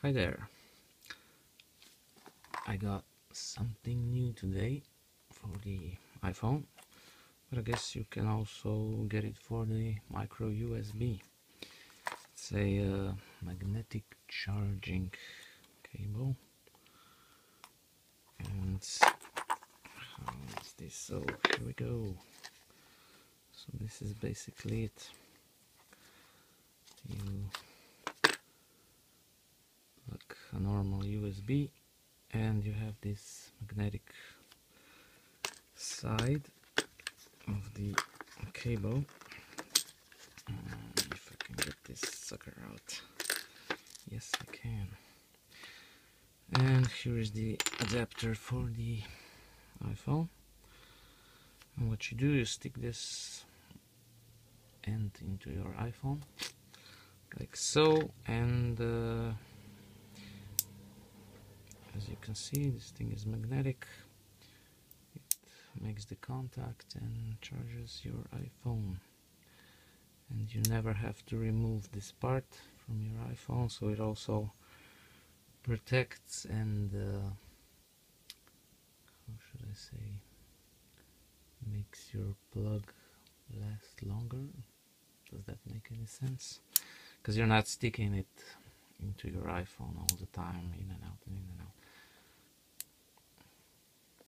Hi there. I got something new today for the iPhone, but I guess you can also get it for the micro USB. It's a magnetic charging cable, and how is this? So here we go. So this is basically it. You like a normal USB, and you have this magnetic side of the cable. If I can get this sucker out. Yes, I can. And here is the adapter for the iPhone. And what you do is stick this end into your iPhone, like so, and as you can see, this thing is magnetic. It makes the contact and charges your iPhone. And you never have to remove this part from your iPhone, so it also protects and how should I say, makes your plug last longer. Does that make any sense? Because you're not sticking it into your iPhone all the time, in and out and in and out.